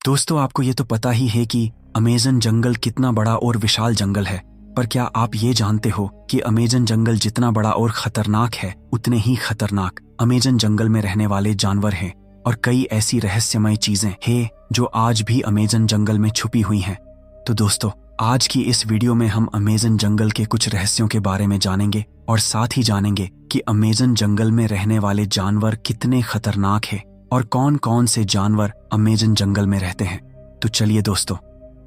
दोस्तों, आपको ये तो पता ही है कि अमेज़न जंगल कितना बड़ा और विशाल जंगल है। पर क्या आप ये जानते हो कि अमेज़न जंगल जितना बड़ा और खतरनाक है, उतने ही खतरनाक अमेज़न जंगल में रहने वाले जानवर हैं और कई ऐसी रहस्यमय चीजें हैं जो आज भी अमेज़न जंगल में छुपी हुई हैं। तो दोस्तों, आज की इस वीडियो में हम अमेज़न जंगल के कुछ रहस्यों के बारे में जानेंगे और साथ ही जानेंगे कि अमेज़न जंगल में रहने वाले जानवर कितने खतरनाक हैं और कौन कौन से जानवर अमेज़न जंगल में रहते हैं। तो चलिए दोस्तों,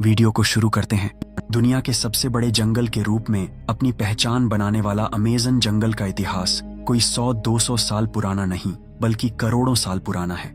वीडियो को शुरू करते हैं। दुनिया के सबसे बड़े जंगल के रूप में अपनी पहचान बनाने वाला अमेज़न जंगल का इतिहास कोई 100-200 साल पुराना नहीं, बल्कि करोड़ों साल पुराना है।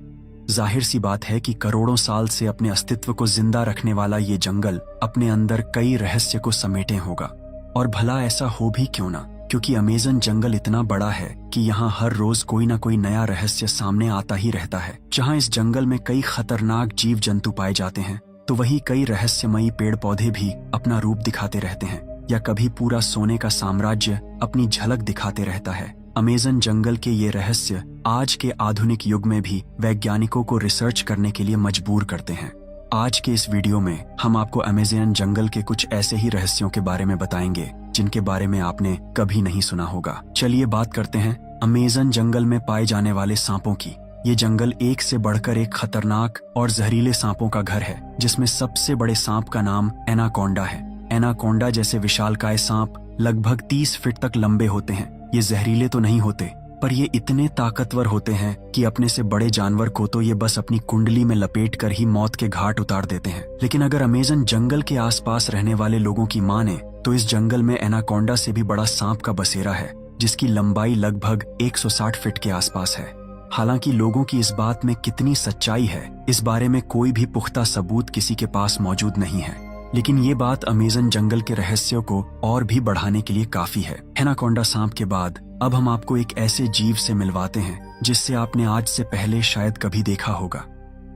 जाहिर सी बात है कि करोड़ों साल से अपने अस्तित्व को जिंदा रखने वाला ये जंगल अपने अंदर कई रहस्य को समेटे होगा। और भला ऐसा हो भी क्यों ना, क्योंकि अमेज़न जंगल इतना बड़ा है कि यहाँ हर रोज कोई ना कोई नया रहस्य सामने आता ही रहता है। जहाँ इस जंगल में कई खतरनाक जीव जंतु पाए जाते हैं, तो वही कई रहस्यमयी पेड़ पौधे भी अपना रूप दिखाते रहते हैं, या कभी पूरा सोने का साम्राज्य अपनी झलक दिखाते रहता है। अमेज़न जंगल के ये रहस्य आज के आधुनिक युग में भी वैज्ञानिकों को रिसर्च करने के लिए मजबूर करते हैं। आज के इस वीडियो में हम आपको अमेज़न जंगल के कुछ ऐसे ही रहस्यों के बारे में बताएंगे जिनके बारे में आपने कभी नहीं सुना होगा। चलिए बात करते हैं अमेज़न जंगल में पाए जाने वाले सांपों की। ये जंगल एक से बढ़कर एक खतरनाक और जहरीले सांपों का घर है, जिसमें सबसे बड़े सांप का नाम एनाकोंडा है। एनाकोंडा जैसे विशालकाय सांप लगभग 30 फीट तक लंबे होते हैं। ये जहरीले तो नहीं होते, पर ये इतने ताकतवर होते हैं कि अपने से बड़े जानवर को तो ये बस अपनी कुंडली में लपेट कर ही मौत के घाट उतार देते हैं। लेकिन अगर अमेज़न जंगल के आसपास रहने वाले लोगों की माने तो इस जंगल में एनाकोंडा से भी बड़ा सांप का बसेरा है, जिसकी लंबाई लगभग 160 फीट के आसपास है। हालांकि लोगों की इस बात में कितनी सच्चाई है, इस बारे में कोई भी पुख्ता सबूत किसी के पास मौजूद नहीं है। लेकिन ये बात अमेज़न जंगल के रहस्यों को और भी बढ़ाने के लिए काफी है। एनाकोंडा सांप के बाद अब हम आपको एक ऐसे जीव से मिलवाते हैं जिससे आपने आज से पहले शायद कभी देखा होगा।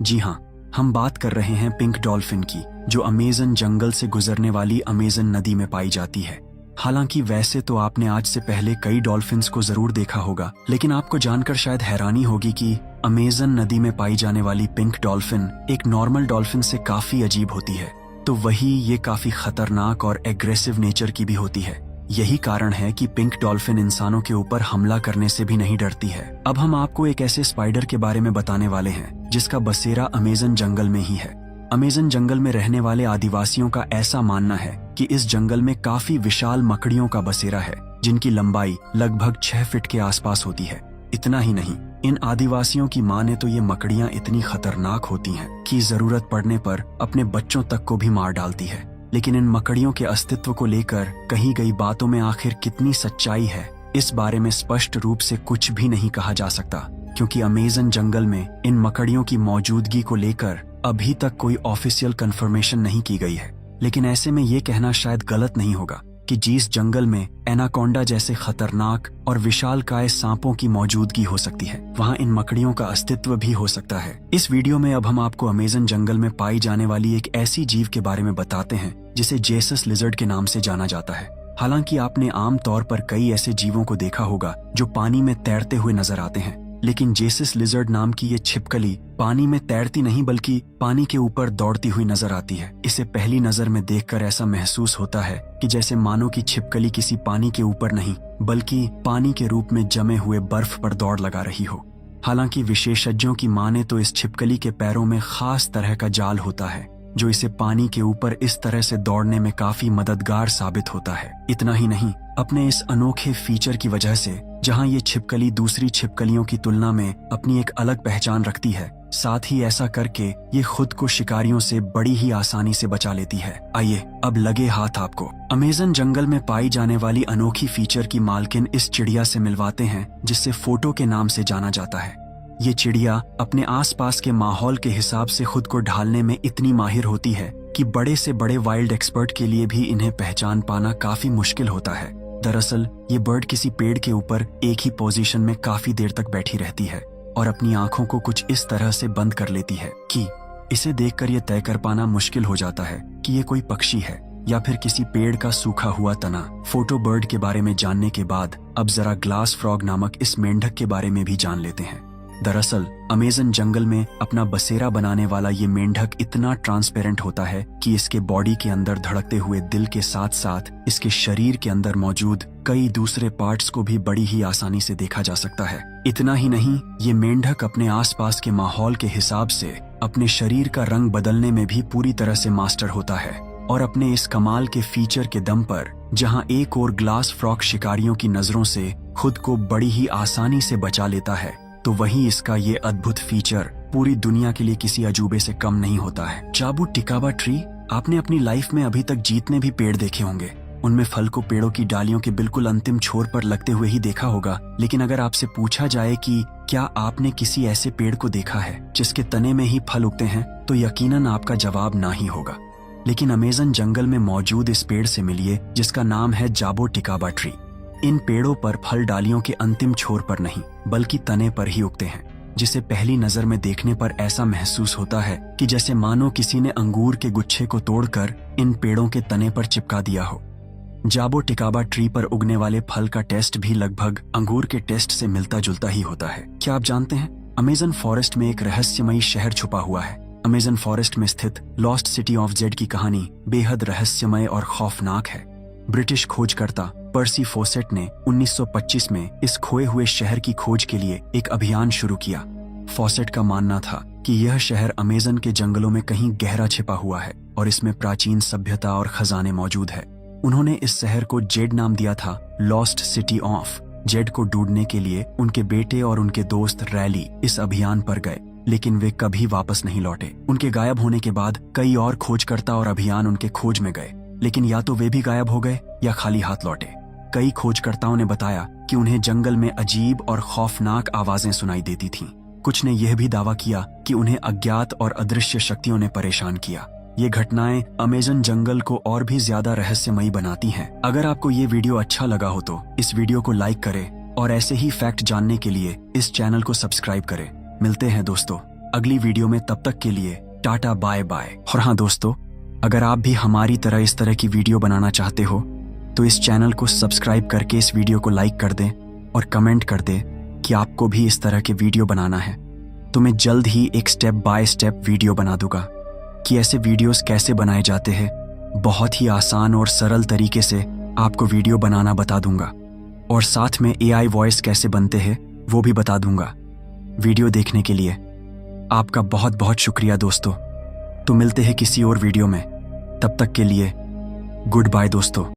जी हाँ, हम बात कर रहे हैं पिंक डॉल्फिन की, जो अमेज़न जंगल से गुजरने वाली अमेज़न नदी में पाई जाती है। हालांकि वैसे तो आपने आज से पहले कई डॉल्फिन्स को जरूर देखा होगा, लेकिन आपको जानकर शायद हैरानी होगी कि अमेज़न नदी में पाई जाने वाली पिंक डॉल्फिन एक नॉर्मल डॉल्फिन से काफी अजीब होती है। तो वही ये काफी खतरनाक और एग्रेसिव नेचर की भी होती है। यही कारण है कि पिंक डॉल्फिन इंसानों के ऊपर हमला करने से भी नहीं डरती है। अब हम आपको एक ऐसे स्पाइडर के बारे में बताने वाले हैं जिसका बसेरा अमेज़न जंगल में ही है। अमेज़न जंगल में रहने वाले आदिवासियों का ऐसा मानना है कि इस जंगल में काफी विशाल मकड़ियों का बसेरा है, जिनकी लंबाई लगभग 6 फीट के आसपास होती है। इतना ही नहीं, इन आदिवासियों की माने तो ये मकड़ियां इतनी खतरनाक होती हैं कि जरूरत पड़ने पर अपने बच्चों तक को भी मार डालती है। लेकिन इन मकड़ियों के अस्तित्व को लेकर कही गई बातों में आखिर कितनी सच्चाई है, इस बारे में स्पष्ट रूप से कुछ भी नहीं कहा जा सकता, क्योंकि अमेज़न जंगल में इन मकड़ियों की मौजूदगी को लेकर अभी तक कोई ऑफिशियल कंफर्मेशन नहीं की गई है। लेकिन ऐसे में ये कहना शायद गलत नहीं होगा कि जिस जंगल में एनाकोंडा जैसे खतरनाक और विशालकाय सांपों की मौजूदगी हो सकती है, वहाँ इन मकड़ियों का अस्तित्व भी हो सकता है। इस वीडियो में अब हम आपको अमेज़न जंगल में पाई जाने वाली एक ऐसी जीव के बारे में बताते हैं जिसे जेसस लिजर्ड के नाम से जाना जाता है। हालांकि आपने आम तौर पर कई ऐसे जीवों को देखा होगा जो पानी में तैरते हुए नजर आते हैं, लेकिन जेसस लिजर्ड नाम की ये छिपकली पानी में तैरती नहीं बल्कि पानी के ऊपर दौड़ती हुई नजर आती है। इसे पहली नजर में देखकर ऐसा महसूस होता है कि जैसे मानो की छिपकली किसी पानी के ऊपर नहीं बल्कि पानी के रूप में जमे हुए बर्फ पर दौड़ लगा रही हो। हालांकि विशेषज्ञों की माने तो इस छिपकली के पैरों में खास तरह का जाल होता है, जो इसे पानी के ऊपर इस तरह से दौड़ने में काफी मददगार साबित होता है। इतना ही नहीं, अपने इस अनोखे फीचर की वजह से जहां ये छिपकली दूसरी छिपकलियों की तुलना में अपनी एक अलग पहचान रखती है, साथ ही ऐसा करके ये खुद को शिकारियों से बड़ी ही आसानी से बचा लेती है। आइए अब लगे हाथ आपको अमेज़न जंगल में पाई जाने वाली अनोखी फीचर की मालकिन इस चिड़िया से मिलवाते हैं, जिससे फोटो के नाम से जाना जाता है। ये चिड़िया अपने आसपास के माहौल के हिसाब से खुद को ढालने में इतनी माहिर होती है कि बड़े से बड़े वाइल्ड एक्सपर्ट के लिए भी इन्हें पहचान पाना काफी मुश्किल होता है। दरअसल ये बर्ड किसी पेड़ के ऊपर एक ही पोजीशन में काफी देर तक बैठी रहती है और अपनी आंखों को कुछ इस तरह से बंद कर लेती है कि इसे देखकर ये तय कर पाना मुश्किल हो जाता है कि ये कोई पक्षी है या फिर किसी पेड़ का सूखा हुआ तना। फोटो बर्ड के बारे में जानने के बाद अब जरा ग्लास फ्रॉग नामक इस मेंढक के बारे में भी जान लेते हैं। दरअसल अमेज़न जंगल में अपना बसेरा बनाने वाला ये मेंढक इतना ट्रांसपेरेंट होता है कि इसके बॉडी के अंदर धड़कते हुए दिल के साथ साथ इसके शरीर के अंदर मौजूद कई दूसरे पार्ट्स को भी बड़ी ही आसानी से देखा जा सकता है। इतना ही नहीं, ये मेंढक अपने आसपास के माहौल के हिसाब से अपने शरीर का रंग बदलने में भी पूरी तरह से मास्टर होता है और अपने इस कमाल के फीचर के दम पर जहां एक और ग्लास फ्रॉक शिकारियों की नजरों से खुद को बड़ी ही आसानी से बचा लेता है, तो वहीं इसका ये अद्भुत फीचर पूरी दुनिया के लिए किसी अजूबे से कम नहीं होता है। जाबू टिकाबा ट्री। आपने अपनी लाइफ में अभी तक जितने भी पेड़ देखे होंगे उनमें फल को पेड़ों की डालियों के बिल्कुल अंतिम छोर पर लगते हुए ही देखा होगा, लेकिन अगर आपसे पूछा जाए कि क्या आपने किसी ऐसे पेड़ को देखा है जिसके तने में ही फल उगते हैं, तो यकीनन आपका जवाब ना ही होगा। लेकिन अमेज़न जंगल में मौजूद इस पेड़ से मिलिए जिसका नाम है जाबो टिकाबा ट्री। इन पेड़ों पर फल डालियों के अंतिम छोर पर नहीं बल्कि तने पर ही उगते हैं, जिसे पहली नजर में देखने पर ऐसा महसूस होता है कि जैसे मानो किसी ने अंगूर के गुच्छे को तोड़कर इन पेड़ों के तने पर चिपका दिया हो। जाबो टिकाबा ट्री पर उगने वाले फल का टेस्ट भी लगभग अंगूर के टेस्ट से मिलता जुलता ही होता है। क्या आप जानते हैं, अमेज़न फॉरेस्ट में एक रहस्यमयी शहर छुपा हुआ है। अमेज़न फॉरेस्ट में स्थित लॉस्ट सिटी ऑफ जेड की कहानी बेहद रहस्यमय और खौफनाक है। ब्रिटिश खोजकर्ता पर्सी फोसेट ने 1925 में इस खोए हुए शहर की खोज के लिए एक अभियान शुरू किया। फॉसेट का मानना था कि यह शहर अमेज़न के जंगलों में कहीं गहरा छिपा हुआ है और इसमें प्राचीन सभ्यता और खजाने मौजूद है। उन्होंने इस शहर को जेड नाम दिया था, लॉस्ट सिटी ऑफ जेड को ढूंढने के लिए उनके बेटे और उनके दोस्त रैली इस अभियान पर गए, लेकिन वे कभी वापस नहीं लौटे। उनके गायब होने के बाद कई और खोजकर्ता और अभियान उनके खोज में गए, लेकिन या तो वे भी गायब हो गए या खाली हाथ लौटे। कई खोजकर्ताओं ने बताया कि उन्हें जंगल में अजीब और खौफनाक आवाजें सुनाई देती थीं। कुछ ने यह भी दावा किया कि उन्हें अज्ञात और अदृश्य शक्तियों ने परेशान किया। ये घटनाएं अमेज़न जंगल को और भी ज्यादा रहस्यमयी बनाती हैं। अगर आपको ये वीडियो अच्छा लगा हो तो इस वीडियो को लाइक करें और ऐसे ही फैक्ट जानने के लिए इस चैनल को सब्सक्राइब करें। मिलते हैं दोस्तों अगली वीडियो में, तब तक के लिए टाटा बाय बाय। और हाँ दोस्तों, अगर आप भी हमारी तरह इस तरह की वीडियो बनाना चाहते हो तो इस चैनल को सब्सक्राइब करके इस वीडियो को लाइक कर दें और कमेंट कर दें कि आपको भी इस तरह के वीडियो बनाना है, तो मैं जल्द ही एक स्टेप बाय स्टेप वीडियो बना दूंगा कि ऐसे वीडियोस कैसे बनाए जाते हैं। बहुत ही आसान और सरल तरीके से आपको वीडियो बनाना बता दूंगा और साथ में AI वॉइस कैसे बनते हैं वो भी बता दूंगा। वीडियो देखने के लिए आपका बहुत बहुत शुक्रिया दोस्तों। तो मिलते हैं किसी और वीडियो में, तब तक के लिए गुड बाय दोस्तों।